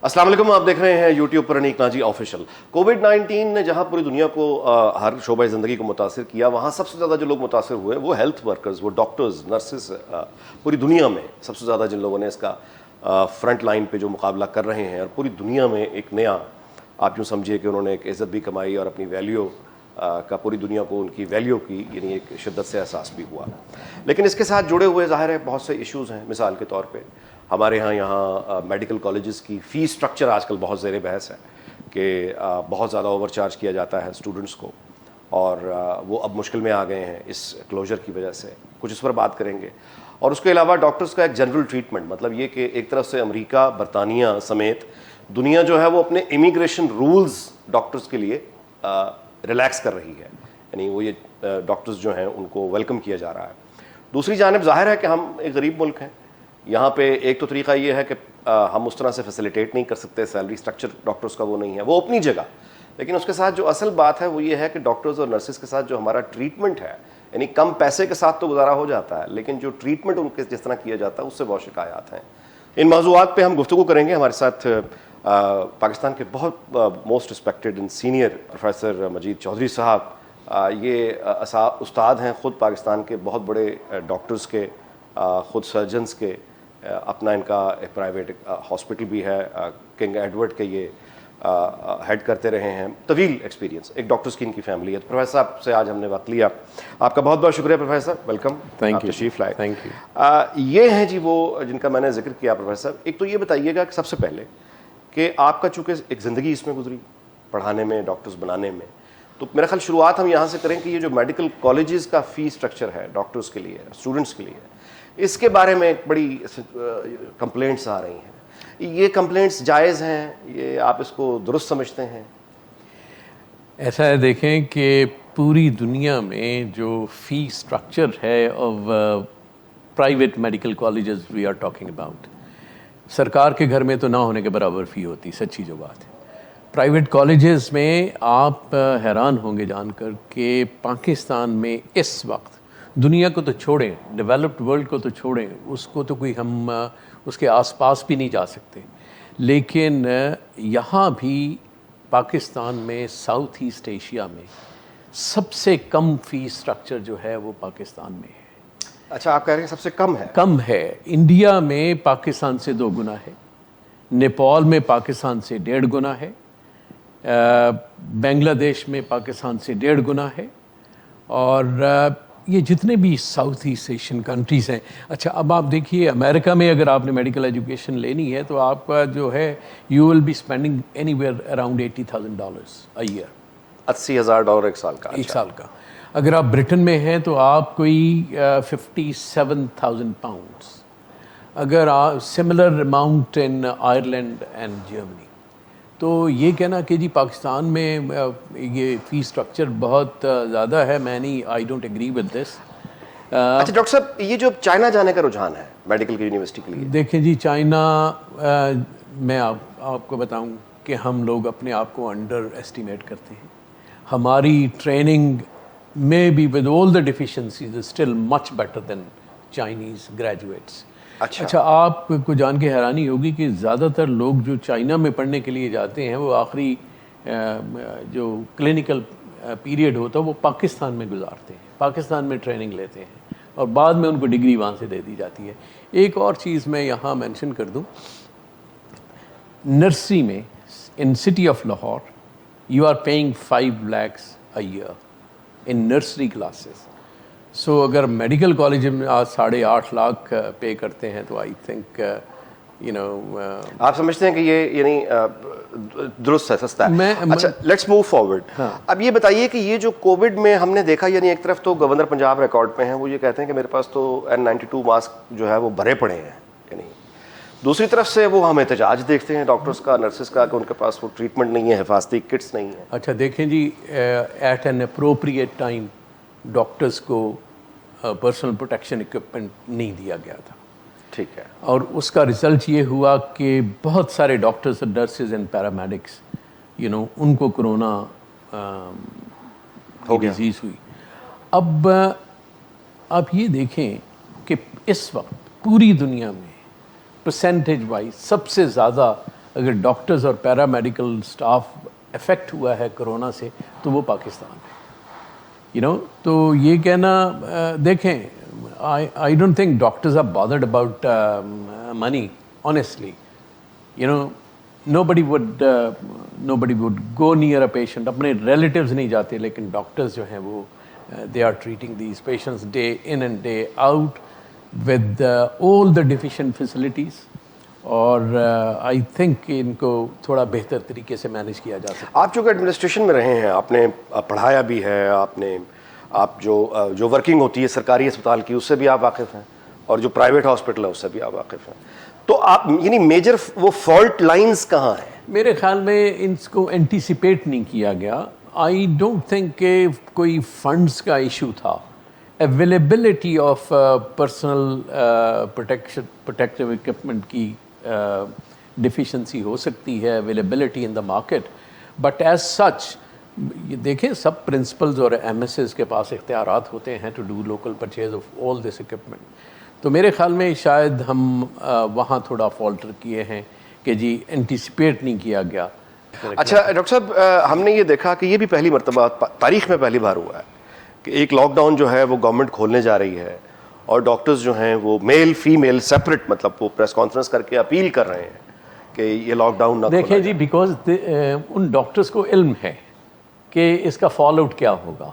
السلام علیکم، آپ دیکھ رہے ہیں یوٹیوب پر انیک ناجی آفیشیل۔ کووڈ-19 نے جہاں پوری دنیا کو ہر شعبہ زندگی کو متاثر کیا، وہاں سب سے زیادہ جو لوگ متاثر ہوئے وہ ہیلتھ ورکرز، وہ ڈاکٹرز، نرسز، پوری دنیا میں سب سے زیادہ جن لوگوں نے اس کا فرنٹ لائن پہ جو مقابلہ کر رہے ہیں، اور پوری دنیا میں ایک نیا، آپ یوں سمجھیے کہ انہوں نے ایک عزت بھی کمائی اور اپنی ویلیو کا پوری دنیا کو ان کی ویلیو کی یعنی ایک شدت سے احساس بھی ہوا۔ لیکن اس کے ساتھ جڑے ہوئے ظاہر ہے بہت سے ایشوز ہیں۔ مثال کے طور پہ ہمارے یہاں میڈیکل کالجز کی فیس سٹرکچر آج کل بہت زیر بحث ہے کہ بہت زیادہ اوور چارج کیا جاتا ہے اسٹوڈنٹس کو، اور وہ اب مشکل میں آ گئے ہیں اس کلوجر کی وجہ سے۔ کچھ اس پر بات کریں گے، اور اس کے علاوہ ڈاکٹرز کا ایک جنرل ٹریٹمنٹ، مطلب یہ کہ ایک طرف سے امریکہ، برطانیہ سمیت دنیا جو ہے وہ اپنے امیگریشن رولز ڈاکٹرز کے لیے ریلیکس کر رہی ہے، یعنی وہ یہ ڈاکٹرز جو ہیں ان کو ویلکم کیا جا رہا ہے۔ دوسری جانب ظاہر ہے کہ ہم ایک غریب ملک ہیں، یہاں پہ ایک تو طریقہ یہ ہے کہ ہم اس طرح سے فیسیلیٹیٹ نہیں کر سکتے، سیلری سٹرکچر ڈاکٹرز کا وہ نہیں ہے، وہ اپنی جگہ، لیکن اس کے ساتھ جو اصل بات ہے وہ یہ ہے کہ ڈاکٹرز اور نرسز کے ساتھ جو ہمارا ٹریٹمنٹ ہے، یعنی کم پیسے کے ساتھ تو گزارا ہو جاتا ہے، لیکن جو ٹریٹمنٹ ان کے جس طرح کیا جاتا ہے اس سے بہت شکایات ہیں۔ ان موضوعات پہ ہم گفتگو کریں گے۔ ہمارے ساتھ پاکستان کے بہت most respected and senior professor Majid Chaudhry صاحب، یہ استاد ہیں خود پاکستان کے بہت بڑے ڈاکٹرز کے، خود سرجنز کے، اپنا ان کا ایک پرائیویٹ ہاسپٹل بھی ہے، کنگ ایڈورڈ کے یہ ہیڈ کرتے رہے ہیں، طویل ایکسپیرینس، ایک ڈاکٹرز کی ان کی فیملی ہے۔ پروفیسر صاحب سے آج ہم نے وقت لیا، آپ کا بہت بہت شکریہ پروفیسر، ویلکم، آپ تشریف لائے۔ Thank you. یہ ہیں جی وہ جن کا میں نے ذکر کیا پروفیسر صاحب۔ ایک تو یہ بتائیے گا کہ سب سے پہلے کہ آپ کا چونکہ ایک زندگی اس میں گزری، پڑھانے میں، ڈاکٹرز بنانے میں، تو میرا خیال شروعات ہم یہاں سے کریں کہ یہ جو میڈیکل کالجز کا فی سٹرکچر ہے ڈاکٹرز کے لیے، اسٹوڈنٹس کے لیے، اس کے بارے میں ایک بڑی کمپلینٹس آ رہی ہیں۔ یہ کمپلینٹس جائز ہیں؟ یہ آپ اس کو درست سمجھتے ہیں؟ ایسا ہے، دیکھیں کہ پوری دنیا میں جو فی سٹرکچر ہے of private medical colleges we are talking about, سرکار کے گھر میں تو نہ ہونے کے برابر فی ہوتی، سچی جو بات ہے۔ پرائیویٹ کالجز میں آپ حیران ہوں گے جان کر کہ پاکستان میں اس وقت، دنیا کو تو چھوڑیں، ڈیولپڈ ورلڈ کو تو چھوڑیں، اس کو تو کوئی ہم اس کے آس پاس بھی نہیں جا سکتے، لیکن یہاں بھی پاکستان میں، ساؤتھ ایسٹ ایشیا میں سب سے کم فی سٹرکچر جو ہے وہ پاکستان میں ہے۔ اچھا، آپ کہہ رہے ہیں سب سے کم ہے؟ کم ہے۔ انڈیا میں پاکستان سے 2 گنا ہے، نیپال میں پاکستان سے 1.5 گنا ہے، بنگلہ دیش میں پاکستان سے 1.5 گنا ہے، اور یہ جتنے بھی ساؤتھ ایسٹ ایشین کنٹریز ہیں۔ اچھا، اب آپ دیکھیے امریکہ میں اگر آپ نے میڈیکل ایجوکیشن لینی ہے تو آپ کا جو ہے you will be spending anywhere around $80,000 a year, $80,000 ایک سال کا؟ ایک سال کا۔ اگر آپ برٹن میں ہیں تو آپ کوئی £57,000، اگر آپ similar amount in Ireland and Germany. تو یہ کہنا کہ جی پاکستان میں یہ فی سٹرکچر بہت زیادہ ہے، میں نہیں، I don't agree with this. اچھا ڈاکٹر صاحب، یہ جو چائنا جانے کا رجحان ہے میڈیکل کی یونیورسٹی کے لیے، دیکھیں جی چائنا، میں آپ کو بتاؤں کہ ہم لوگ اپنے آپ کو انڈر ایسٹیمیٹ کرتے ہیں۔ ہماری ٹریننگ میں بھی with all the deficiencies still much better than Chinese graduates. اچھا، آپ کو جان کے حیرانی ہوگی کہ زیادہ تر لوگ جو چائنا میں پڑھنے کے لیے جاتے ہیں وہ آخری جو کلینکل پیریڈ ہوتا ہے وہ پاکستان میں گزارتے ہیں، پاکستان میں ٹریننگ لیتے ہیں، اور بعد میں ان کو ڈگری وہاں سے دے دی جاتی ہے۔ ایک اور چیز میں یہاں مینشن کر دوں، نرسری میں in city of Lahore you are paying 5 lakhs a year in nursery classes. So اگر میڈیکل کالج میں آج 8.5 لاکھ پے کرتے ہیں تو آئی تھنک آپ سمجھتے ہیں کہ یہ یعنی درست ہے، سستا ہے؟ اچھا، لیٹس موو فارورڈ۔ اب یہ بتائیے کہ یہ جو کووڈ میں ہم نے دیکھا، یعنی ایک طرف تو گورنر پنجاب ریکارڈ پہ ہیں، وہ یہ کہتے ہیں کہ میرے پاس تو N92 ماسک جو ہے وہ بھرے پڑے ہیں، یعنی دوسری طرف سے وہ ہم احتجاج دیکھتے ہیں ڈاکٹرز کا، نرسز کا، کہ ان کے پاس وہ ٹریٹمنٹ نہیں ہے، حفاظتی کٹس نہیں ہیں۔ اچھا دیکھیں جی، at an appropriate time doctors کو پرسنل پروٹیکشن اکوپمنٹ نہیں دیا گیا تھا، ٹھیک ہے، اور اس کا رزلٹ یہ ہوا کہ بہت سارے ڈاکٹرز، نرسز اینڈ پیرامیڈکس ان کو کرونا ڈیزیز ہوئی۔ اب آپ یہ دیکھیں کہ اس وقت پوری دنیا میں پرسنٹیج وائز سب سے زیادہ اگر ڈاکٹرز اور پیرامیڈیکل اسٹاف افیکٹ ہوا ہے کرونا سے تو وہ پاکستان ہے. تو یہ کہنا دیکھیں, I don't think doctors are bothered about money, honestly. Nobody would go near a patient. اپنے relatives نہیں جاتے, لیکن ڈاکٹرز جو ہیں وہ they are treating these patients day in and day out with all the deficient facilities. اور I think ان کو تھوڑا بہتر طریقے سے مینیج کیا جا سکتا. آپ چونکہ ایڈمنسٹریشن میں رہے ہیں, آپ نے پڑھایا بھی ہے, آپ جو ورکنگ ہوتی ہے سرکاری اسپتال کی اس سے بھی آپ واقف ہیں, اور جو پرائیویٹ ہاسپٹل ہے اس سے بھی آپ واقف ہیں, تو آپ یعنی میجر وہ فالٹ لائنز کہاں ہیں؟ میرے خیال میں ان کو اینٹیسپیٹ نہیں کیا گیا. آئی ڈونٹ تھنک کہ کوئی فنڈز کا ایشو تھا. Availability of personal protective equipment کی ڈیفیشنسی ہو سکتی ہے, availability in the market, but as such دیکھیں سب پرنسپلز اور ایم ایس ایز کے پاس اختیارات ہوتے ہیں to do local purchase of all this equipment. تو میرے خیال میں شاید ہم وہاں تھوڑا فالٹر کیے ہیں کہ جی اینٹیسپیٹ نہیں کیا گیا. اچھا ڈاکٹر صاحب, ہم نے یہ دیکھا کہ یہ بھی پہلی مرتبہ تاریخ میں پہلی بار ہوا ہے کہ ایک لاک ڈاؤن جو ہے وہ گورنمنٹ کھولنے جا رہی ہے, اور ڈاکٹرز جو ہیں وہ میل فیمیل سیپریٹ, مطلب وہ پریس کانفرنس کر کے اپیل کر رہے ہیں کہ یہ لاک ڈاؤن نہ کھولا دیکھیں جی, بیکاز ان ڈاکٹرز کو علم ہے کہ اس کا فال آؤٹ کیا ہوگا,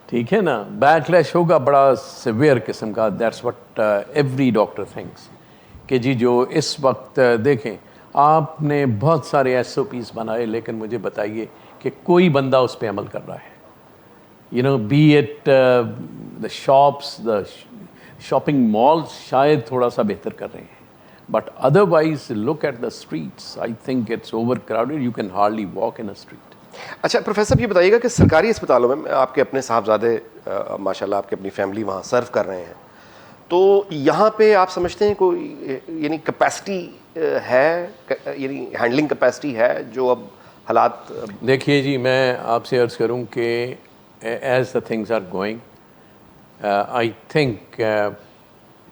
ٹھیک ہے نا, بیک لیش ہوگا بڑا سیویئر قسم کا. That's what every doctor thinks کہ جی جو اس وقت دیکھیں آپ نے بہت سارے ایس او پیز بنائے, لیکن مجھے بتائیے کہ کوئی بندہ اس پہ عمل کر رہا ہے. Be at the shops, the shopping malls شاید تھوڑا سا بہتر کر رہے ہیں, but otherwise look at the streets, I think it's overcrowded, you can hardly walk in a street. اچھا پروفیسر, یہ بتائیے گا کہ سرکاری اسپتالوں میں آپ کے اپنے صاحبزادے ماشاء اللہ آپ کی اپنی فیملی وہاں سرو کر رہے ہیں, تو یہاں پہ آپ سمجھتے ہیں کوئی یعنی کیپیسٹی ہے, یعنی ہینڈلنگ کیپیسٹی ہے جو اب حالات؟ دیکھیے جی, میں آپ سے عرض کروں کہ as the things are going, I think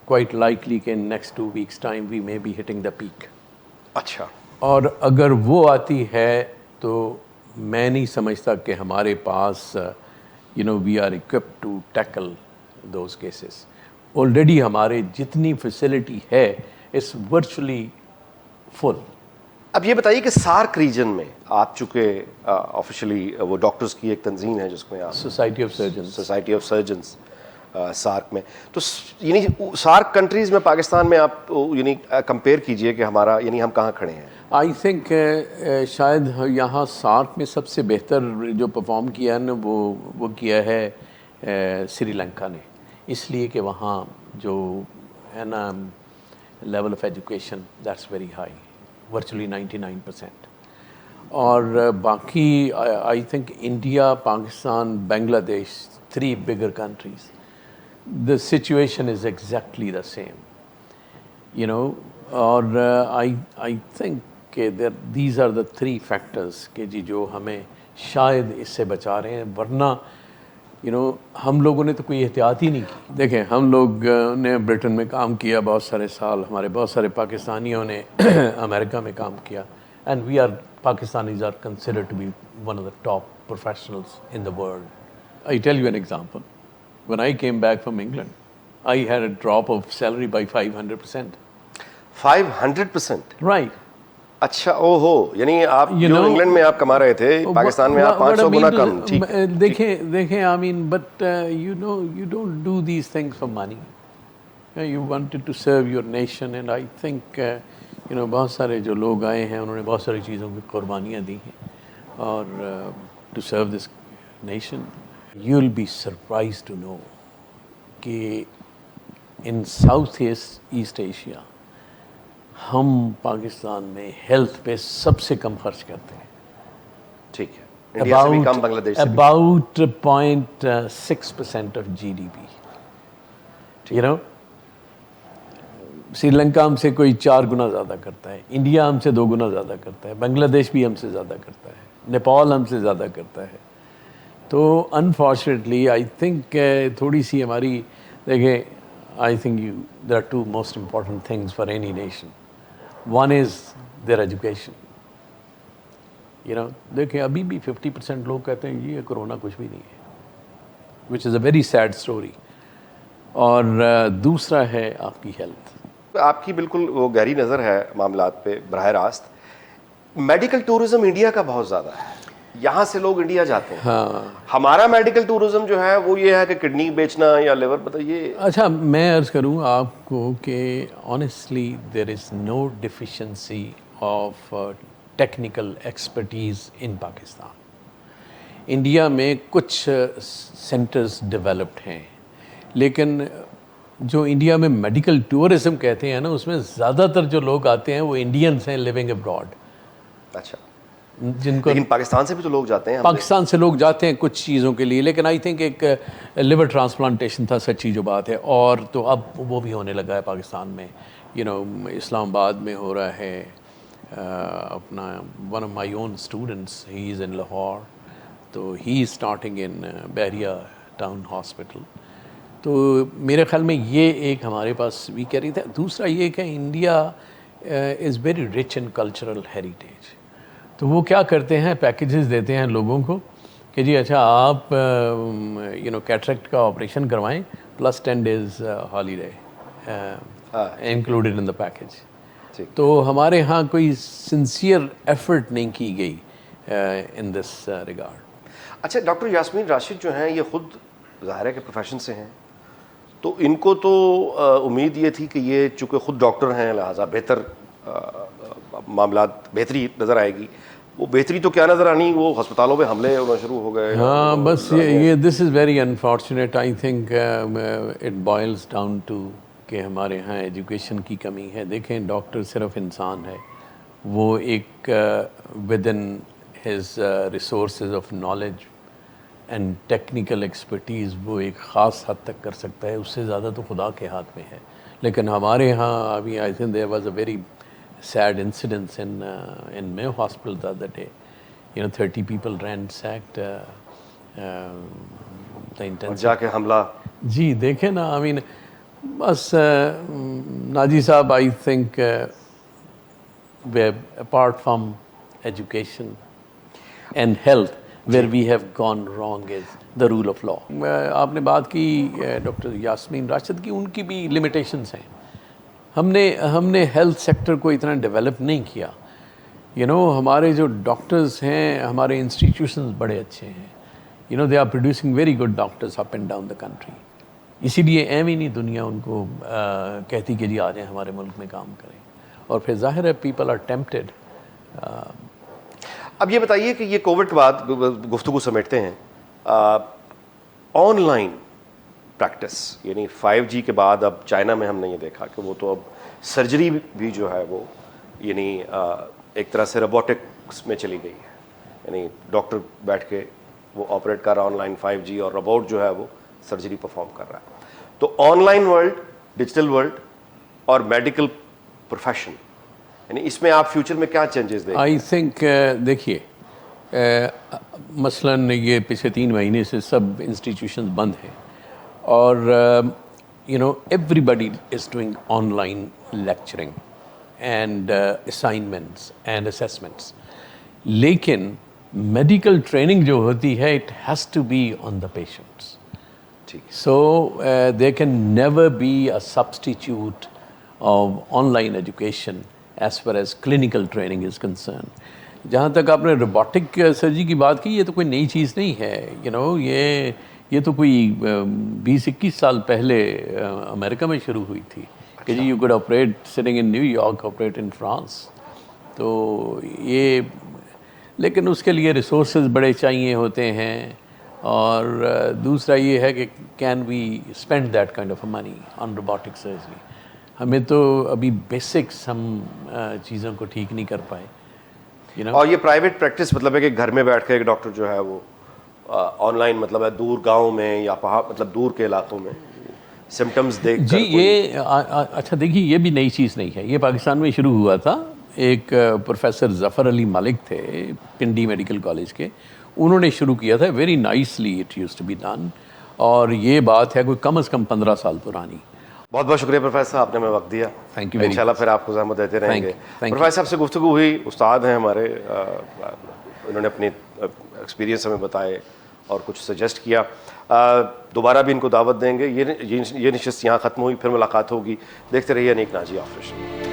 quite likely کہ in next 2 weeks time we may be hitting the peak. اچھا, اور اگر وہ آتی ہے تو میں نہیں سمجھتا کہ ہمارے پاس we are equipped to tackle those cases. Already ہمارے جتنی فیسلٹی ہے اس ورچولی فل. اب یہ بتائیے کہ سارک ریجن میں آپ چونکہ آفیشیلی وہ ڈاکٹرز کی ایک تنظیم ہے جس میں آپ سوسائٹی آف سرجنز سارک میں, تو یعنی سارک کنٹریز میں پاکستان میں آپ یعنی کمپیئر کیجئے کہ ہمارا یعنی ہم کہاں کھڑے ہیں. آئی تھنک شاید یہاں سارک میں سب سے بہتر جو پرفارم کیا ہے نا وہ کیا ہے سری لنکا نے, اس لیے کہ وہاں جو ہے نا level of education that's very high, virtually 99%. اور باقی آئی تھنک انڈیا, پاکستان, بنگلہ دیش, 3 bigger countries, the situation is exactly the same. اور I think کہ these are the 3 factors کہ جی جو ہمیں شاید اس سے بچا رہے ہیں, ورنہ ہم لوگوں نے تو کوئی احتیاط ہی نہیں کی. دیکھیں ہم لوگ نے برٹن میں کام کیا بہت سارے سال, ہمارے بہت سارے پاکستانیوں نے امریکہ میں کام کیا, and Pakistanis are considered to be one of the top professionals in the world. I tell you an example. When I came back from England, I had a drop of salary by 500%. 500%? Right. اچھا, او ہو, یعنی آپ جو England میں آپ کما رہے تھے پاکستان میں آپ 500 گنا کم. ٹھیک, دیکھیں I mean, but you don't do these things for money. You wanted to serve your nation, and I think بہت سارے جو لوگ آئے ہیں انہوں نے بہت ساری چیزوں کی قربانیاں دی ہیں, اور to serve this nation. You'll be surprised to know کہ in South East Asia ہم پاکستان میں ہیلتھ پہ سب سے کم خرچ کرتے ہیں. ٹھیک ہے, انڈیا سے بھی کم, بنگلہ دیش سے بھی. About 0.6% of GDP. Sri Lanka ہم سے کوئی 4 گنا زیادہ کرتا ہے, انڈیا ہم سے 2 گنا زیادہ کرتا ہے, بنگلہ دیش بھی ہم سے زیادہ کرتا ہے, نیپال ہم سے زیادہ کرتا ہے. تو انفارچونیٹلی آئی تھنک تھوڑی سی ہماری دیکھیں, I think there are 2 most important things for any nation. One is their education. دیکھیں ابھی بھی 50% لوگ کہتے ہیں یہ کورونا کچھ بھی نہیں ہے, which is a very sad story. اور دوسرا ہے آپ کی ہیلتھ. آپ کی بالکل وہ گہری نظر ہے معاملات پہ براہ راست. میڈیکل ٹورزم انڈیا کا بہت زیادہ ہے, یہاں سے لوگ انڈیا جاتے ہیں. ہاں, ہمارا میڈیکل ٹورزم جو ہے وہ یہ ہے کہ کڈنی بیچنا یا لیور, بتائیے. اچھا میں عرض کروں آپ کو کہ honestly there is no deficiency of technical expertise in Pakistan. India میں کچھ سینٹرز ڈیولپڈ ہیں, لیکن جو انڈیا میں میڈیکل ٹورزم کہتے ہیں نا, اس میں زیادہ تر جو لوگ آتے ہیں وہ انڈینس ہیں لیونگ ابراڈ. اچھا, جن کو لیکن پاکستان سے بھی تو لوگ جاتے ہیں. پاکستان سے لوگ جاتے ہیں کچھ چیزوں کے لیے, لیکن آئی تھنک ایک لیور ٹرانسپلانٹیشن تھا سچی جو بات ہے, اور تو اب وہ بھی ہونے لگا ہے پاکستان میں. اسلام آباد میں ہو رہا ہے. اپنا one of my own students, he is in Lahore, تو ہی از اسٹارٹنگ ان بحریہ ٹاؤن ہاسپٹل. تو میرے خیال میں یہ ایک ہمارے پاس بھی کہہ رہی تھا. دوسرا یہ کہ India is very rich in cultural heritage. تو وہ کیا کرتے ہیں, پیکیجز دیتے ہیں لوگوں کو کہ جی اچھا آپ کیٹریکٹ کا آپریشن کروائیں plus 10 days holiday included in the package. تو ہمارے ہاں کوئی سنسیئر ایفرٹ نہیں کی گئی ان دس ریگارڈ. اچھا, ڈاکٹر یاسمین راشد جو ہیں یہ خود ظاہر ہے کہ پروفیشن سے ہیں, تو ان کو تو امید یہ تھی کہ یہ چونکہ خود ڈاکٹر ہیں لہٰذا بہتر معاملات بہتری نظر آئے گی. وہ بہتری تو کیا نظر آنی, وہ ہسپتالوں میں حملے ہونا شروع ہو گئے. ہاں بس یہ this is very unfortunate. I think it boils down to کہ ہمارے ہاں ایجوکیشن کی کمی ہے. دیکھیں ڈاکٹر صرف انسان ہے, وہ ایک with in his resources of knowledge and technical expertise وہ ایک خاص حد تک کر سکتا ہے, اس سے زیادہ تو خدا کے ہاتھ میں ہے. لیکن ہمارے ہاں ابھی I think there was a very sad incidents in Mayo Hospital the other day. 30 people ransacked the intensive. جا کے حملہ. جی دیکھیں نا, I mean بس ناجی صاحب I think apart from education and health where we have gone wrong is the rule of law. آپ نے بات کی ڈاکٹر یاسمین راشد کی, ان کی بھی لمیٹیشنس ہیں. ہم نے ہیلتھ سیکٹر کو اتنا ڈیولپ نہیں کیا. ہمارے جو ڈاکٹرز ہیں, ہمارے انسٹیٹیوشنز بڑے اچھے ہیں. They are producing very good doctors up and down the country. اسی لیے ایم ہی نہیں دنیا ان کو کہتی کہ جی آ جائیں ہمارے ملک میں کام کریں, اور پھر ظاہر ہے پیپل آر ٹیمپٹیڈ. اب یہ بتائیے کہ یہ کووڈ کے بعد گفتگو سمیٹتے ہیں, آن لائن پریکٹس یعنی 5G کے بعد اب چائنا میں ہم نے یہ دیکھا کہ وہ تو اب سرجری بھی جو ہے وہ یعنی ایک طرح سے روبوٹکس میں چلی گئی ہے. یعنی ڈاکٹر بیٹھ کے وہ آپریٹ کر رہا آن لائن 5G, اور روبوٹ جو ہے وہ سرجری پرفارم کر رہا ہے. تو on line world, digital world اور میڈیکل پروفیشن, یعنی اس میں آپ فیوچر میں کیا چینجز دیکھیں؟ آئی تھنک دیکھیے مثلاً یہ پچھلے 3 مہینے سے سب انسٹیٹیوشنز بند ہیں, اور everybody is doing online lecturing and assignments and assessments. لیکن میڈیکل ٹریننگ جو ہوتی ہے it has to be on the patients. So there can never be a substitute of online education as far as clinical training is concern. جہاں تک آپ نے robotic surgery کی بات کی, یہ تو کوئی نئی چیز نہیں ہے. یہ تو کوئی 20-21 سال پہلے امریکہ میں شروع ہوئی تھی کہ جی you could operate sitting in New York, operate in France. تو یہ لیکن اس کے لیے ریسورسز بڑے چاہیے ہوتے ہیں, اور دوسرا یہ ہے کہ can we spend that kind of money on robotic surgery. ہمیں تو ابھی بیسکس ہم چیزوں کو ٹھیک نہیں کر پائے. اور یہ پرائیویٹ پریکٹس مطلب ہے کہ گھر میں بیٹھ کے ایک ڈاکٹر جو ہے وہ آن لائن مطلب ہے دور گاؤں میں یا پہاڑ مطلب دور کے علاقوں میں سمٹمز دیکھ کر. جی یہ اچھا دیکھیے یہ بھی نئی چیز نہیں ہے, یہ پاکستان میں شروع ہوا تھا. ایک پروفیسر ظفر علی ملک تھے پنڈی میڈیکل کالج کے, انہوں نے شروع کیا تھا. Very nicely it use to be done, اور یہ بات ہے کوئی کم از کم 15 سال پرانی. بہت بہت شکریہ پروفیسر صاحب، آپ نے ہمیں وقت دیا. Thank you very انشاءاللہ پھر آپ کو زحمت دیتے رہیں گے. Thank you. پروفیسر صاحب سے گفتگو ہوئی، استاد ہیں ہمارے، انہوں نے اپنی ایکسپیرینس ہمیں بتائے اور کچھ سجیسٹ کیا. دوبارہ بھی ان کو دعوت دیں گے. یہ نشست یہاں ختم ہوئی، پھر ملاقات ہوگی. دیکھتے رہیے انیک ناجی آفیشل.